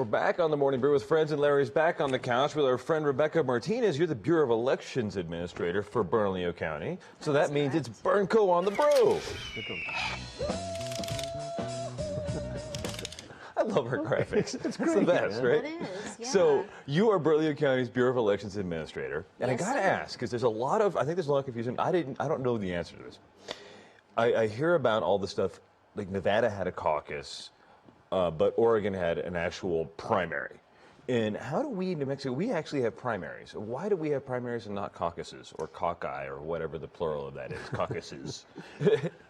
We're back on the Morning Brew with Friends, and Larry's back on the couch with our friend Rebecca Martinez. You're the Bureau of Elections Administrator for Bernalillo County. So that means it's Bernco on the brew. I love her graphics. It's the best, right? It is, yeah. So you are Bernalillo County's Bureau of Elections Administrator. And Yes, I got to sir. ask, because there's a lot of, I think there's a lot of confusion. I don't know the answer to this. I hear about all the stuff, like Nevada had a caucus, but Oregon had an actual primary. And how do we, New Mexico, we actually have primaries. Why do we have primaries and not caucuses or caucus or whatever the plural of that is, caucuses?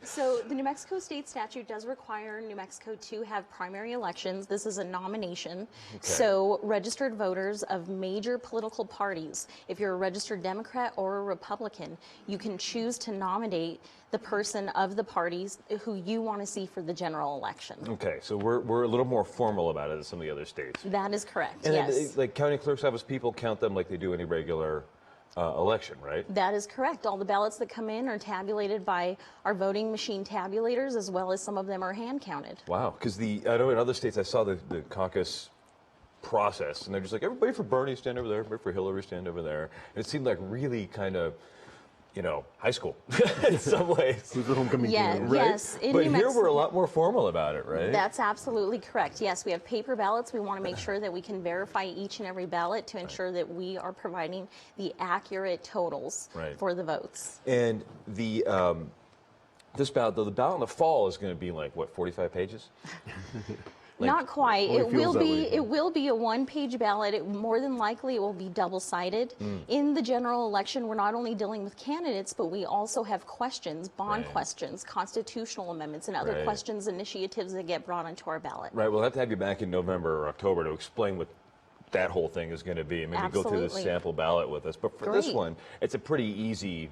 So the New Mexico state statute does require New Mexico to have primary elections. This is a nomination. Okay. So registered voters of major political parties, if you're a registered Democrat or a Republican, you can choose to nominate the person of the parties who you want to see for the general election. Okay, so we're a little more formal about it than some of the other states. That is correct, And yes. then, like county clerk's office, people count them like they do any regular election, right? That is correct. All the ballots that come in are tabulated by our voting machine tabulators, as well as some of them are hand counted. Wow, because I know in other states I saw the caucus process, and they're just like, everybody for Bernie stand over there, everybody for Hillary stand over there. And it seemed like really kind of, you know, high school in some ways. Who's the homecoming Yeah, king? Right? yes. In But New here Mexico- we're a lot more formal about it, right? That's absolutely correct. Yes, we have paper ballots. We want to make sure that we can verify each and every ballot to ensure that we are providing the accurate totals Right. for the votes. And the this ballot, though, the ballot in the fall is going to be like what, 45 pages? Not quite. Well, it It feels will that be. way. It will be a one-page ballot. More than likely, it will be double-sided. In the general election, we're not only dealing with candidates, but we also have questions, bond Right. questions, constitutional amendments, and other Right. questions, initiatives that get brought onto our ballot. Right, we'll have to have you back in November or October to explain what that whole thing is going to be. Maybe go through the Absolutely. sample ballot with us. But for this Great. one, it's a pretty easy,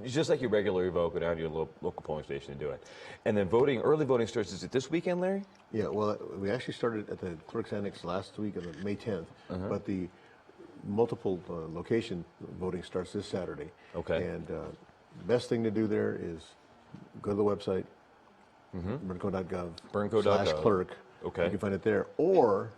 just like you regularly vote, go down to your local polling station and do it. And then voting, early voting starts, is it this weekend, Larry? Yeah, well, we actually started at the Clerk's Annex last week on May 10th, but the multiple location voting starts this Saturday. Okay. And the best thing to do there is go to the website, bernco.gov Bernco.gov. /clerk. Okay. You can find it there, or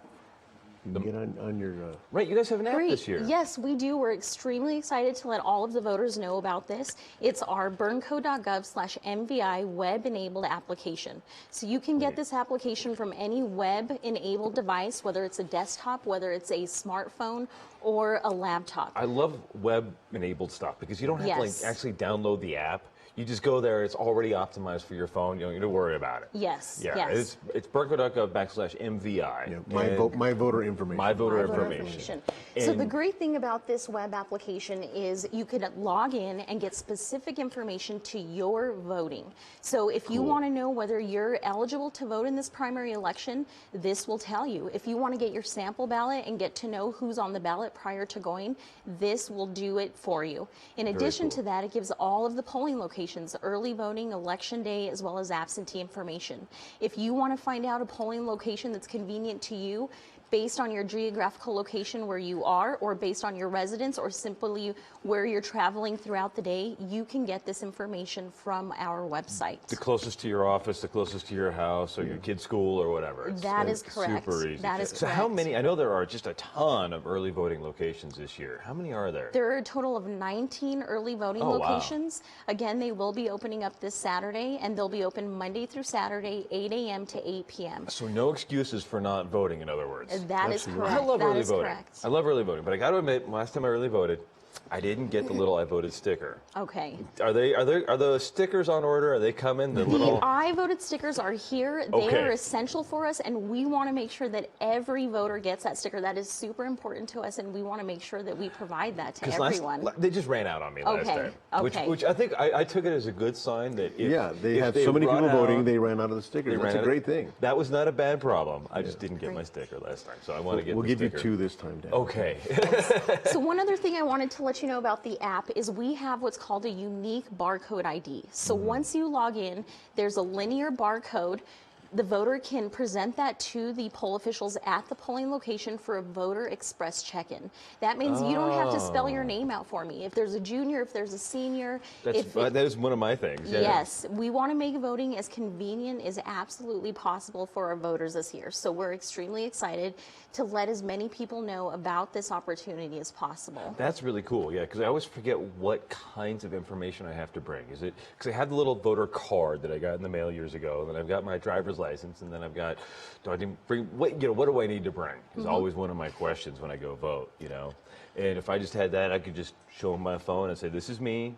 you can get on your Right, you guys have an app Great. this year. Yes, we do. We're extremely excited to let all of the voters know about this. It's our bernco.gov/MVI web-enabled application. So you can get this application from any web-enabled device, whether it's a desktop, whether it's a smartphone, or a laptop. I love web-enabled stuff because you don't have to like Yes. actually download the app. You just go there, it's already optimized for your phone. You don't need to worry about it. Yes, Yeah, yes. it's bernco.gov/MVI. yeah, And my voter information. My voter My voter information. So And- the great thing about this web application is you could log in and get specific information to your voting. So if you Cool. want to know whether you're eligible to vote in this primary election, this will tell you. If you want to get your sample ballot and get to know who's on the ballot prior to going, this will do it for you. In addition cool. to that, it gives all of the polling locations, early voting, election day, as well as absentee information. If you want to find out a polling location that's convenient to you, based on your geographical location where you are, or based on your residence, or simply where you're traveling throughout the day, you can get this information from our website. The closest to your office, the closest to your house, or your kid's school, or whatever. That is It's correct. Super easy. That is So how correct. many? I know there are just a ton of early voting locations this year. How many are there? There are a total of 19 early voting Oh, wow. locations. Again, they will be opening up this Saturday, and they'll be open Monday through Saturday, 8 a.m. to 8 p.m. So no excuses for not voting. In other words. That is Absolutely. correct. I love That early is voting. correct. I love early voting, but I got to admit, last time I early voted, I didn't get the little I voted sticker. Okay. Are the stickers on order? Are they coming? The The little. I voted stickers are here. They Okay. are essential for us, and we want to make sure that every voter gets that sticker. That is super important to us, and we want to make sure that we provide that to 'Cause everyone. they just ran out on me last Okay, time. okay. Which I think I took it as a good sign that if, Yeah, they if had so many run people voting, out- they ran out of the stickers. they That's ran a out- great thing. That was not a bad problem. I just didn't get my Great. sticker last time, so I want to get We'll the give you sticker. 2 this time, Dan. Okay. So one other thing I wanted to let you know about the app is we have what's called a unique barcode ID. So once you log in, there's a linear barcode. the voter can present that to the poll officials at the polling location for a voter express check-in. That means you don't have to spell your name out for me. If there's a junior, if there's a senior. That is one of my things. Yeah. Yes, we want to make voting as convenient as absolutely possible for our voters this year. So we're extremely excited to let as many people know about this opportunity as possible. That's really cool, yeah, because I always forget what kinds of information I have to bring. Is it, because I had the little voter card that I got in the mail years ago, and then I've got my driver's license, and then I've got, do I need to bring, what do I need to bring? Is always one of my questions when I go vote, you know. And if I just had that, I could just show them my phone and say, this is me,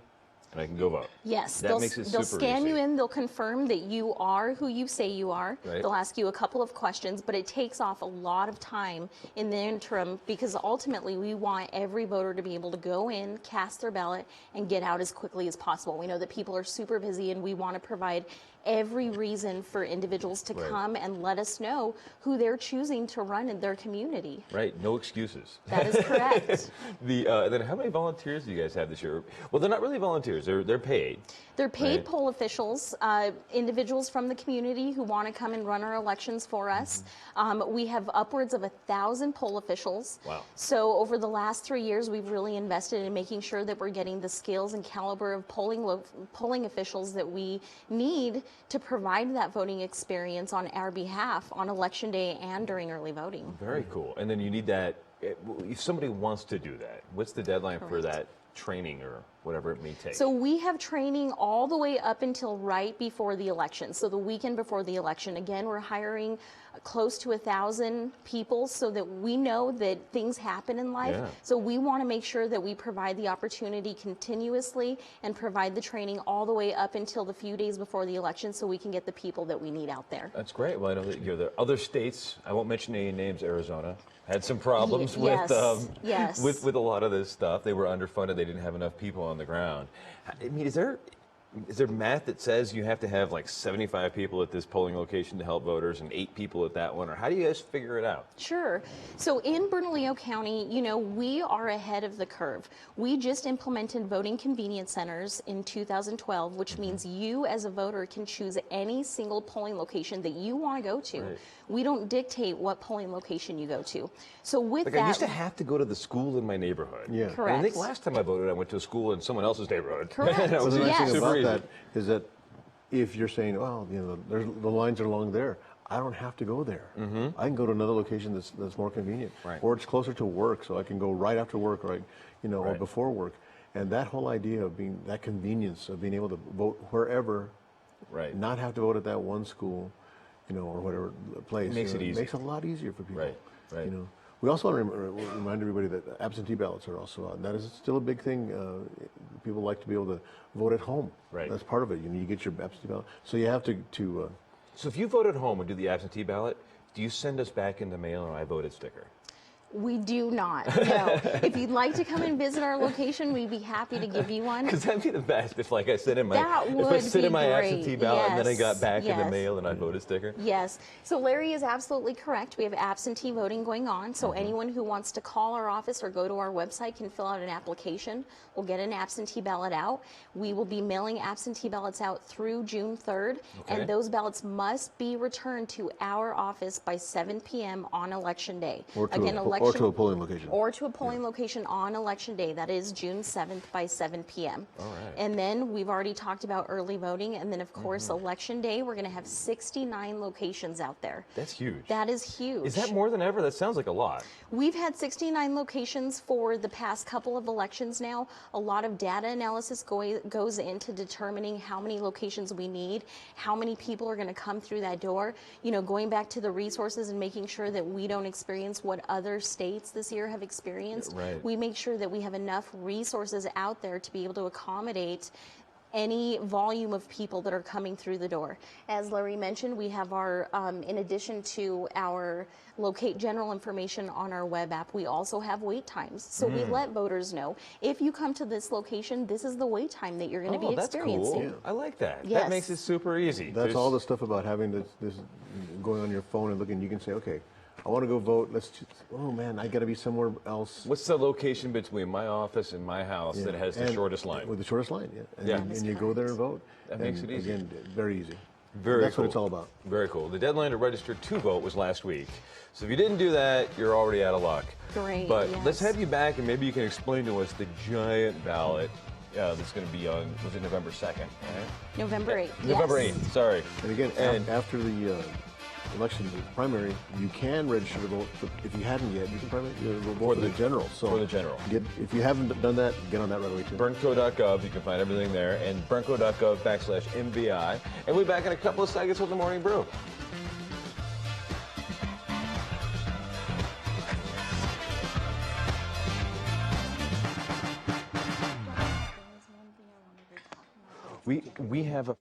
and I can go vote. Yes, that makes it they'll super scan easy. you in, they'll confirm that you are who you say you are. Right. They'll ask you a couple of questions, but it takes off a lot of time in the interim because ultimately we want every voter to be able to go in, cast their ballot, and get out as quickly as possible. We know that people are super busy and we want to provide every reason for individuals to come and let us know who they're choosing to run in their community. Right, no excuses. That is correct. Then how many volunteers do you guys have this year? Well, they're not really volunteers, they're paid. They're paid Right. poll officials, individuals from the community who want to come and run our elections for us. We have upwards of 1,000 poll officials. Wow. So over the last 3 years, we've really invested in making sure that we're getting the skills and caliber of polling officials that we need to provide that voting experience on our behalf on election day and during early voting. Very cool. And then you need that, if somebody wants to do that, what's the deadline for Correct. that training or whatever it may take? So we have training all the way up until right before the election. So the weekend before the election, again, we're hiring close to 1,000 people so that we know that things happen in life. Yeah. So we want to make sure that we provide the opportunity continuously and provide the training all the way up until the few days before the election so we can get the people that we need out there. That's great. Well, I know that there are other states, I won't mention any names, Arizona, had some problems Yes. with a lot of this stuff. They were underfunded. They didn't have enough people on the ground. I mean, is there math that says you have to have like 75 people at this polling location to help voters and 8 people at that one? Or how do you guys figure it out? Sure. So in Bernalillo County, you know, we are ahead of the curve. We just implemented voting convenience centers in 2012, which means you as a voter can choose any single polling location that you want to go to. Right. We don't dictate what polling location you go to. So with Like that, I used to have to go to the school in my neighborhood. Yeah. And I Correct. think last time I voted, I went to a school in someone else's neighborhood. Correct. And that was The nice Yes. thing super about easy. that is that if you're saying, well, you know, the lines are along there, I don't have to go there. I can go to another location that's more convenient, Right. or it's closer to work, so I can go right after work, or or Right. before work. And that whole idea of being that convenience of being able to vote wherever, Right. not have to vote at that one school, or whatever place, Makes it easy. Makes it a lot easier for people. Right, right. We also want to remind everybody that absentee ballots are also out. That is still a big thing. People like to be able to vote at home. Right. That's part of it. You get your absentee ballot. So you have to So if you vote at home and do the absentee ballot, do you send us back in the mail an I voted sticker? we do not. No. If you'd like to come and visit our location, we'd be happy to give you one. Because that'd be the best if, like, I sent in my That if I would sent in be my great. absentee ballot and then I got Yes, back in the yes. mail and I voted sticker. Yes. So Larry is absolutely correct. We have absentee voting going on. So anyone who wants to call our office or go to our website can fill out an application. We'll get an absentee ballot out. We will be mailing absentee ballots out through June 3rd. Okay. And those ballots must be returned to our office by 7 p.m. on Election Day. or to a polling location. Or to a polling location on Election Day. That is June 7th by 7 p.m. All right. And then we've already talked about early voting. And then, of course, Election Day, we're going to have 69 locations out there. That's huge. That is huge. Is that more than ever? That sounds like a lot. We've had 69 locations for the past couple of elections now. A lot of data analysis goes into determining how many locations we need, how many people are going to come through that door. Going back to the resources and making sure that we don't experience what other states this year have experienced. Right. We make sure that we have enough resources out there to be able to accommodate any volume of people that are coming through the door. As Larry mentioned, we have our, in addition to our locate general information on our web app, we also have wait times. So we let voters know, if you come to this location, this is the wait time that you're going to be that's experiencing. cool. I like that. Yes. That makes it super easy. That's all the stuff about having this going on your phone and looking. You can say, okay, I want to go vote. Oh man, I got to be somewhere else. What's the location between my office and my house that has the And shortest line? With the shortest line, yeah. And Yeah. you, and you go there and vote. That makes it easy. Again, very easy. Very That's cool. what it's all about. Very cool. The deadline to register to vote was last week. So if you didn't do that, you're already out of luck. Great, But yes. let's have you back, and maybe you can explain to us the giant ballot that's going to be on, was it November 2nd, right? November 8th. November yes. 8th, sorry. And again, And- after the election, the primary, you can register to vote. But if you hadn't yet, you can probably vote for the general. So for the general. if you haven't done that, get on that right away too. Bernco.gov, you can find everything there, and Bernco.gov/MVI. And we'll be back in a couple of seconds with the Morning Brew. We have a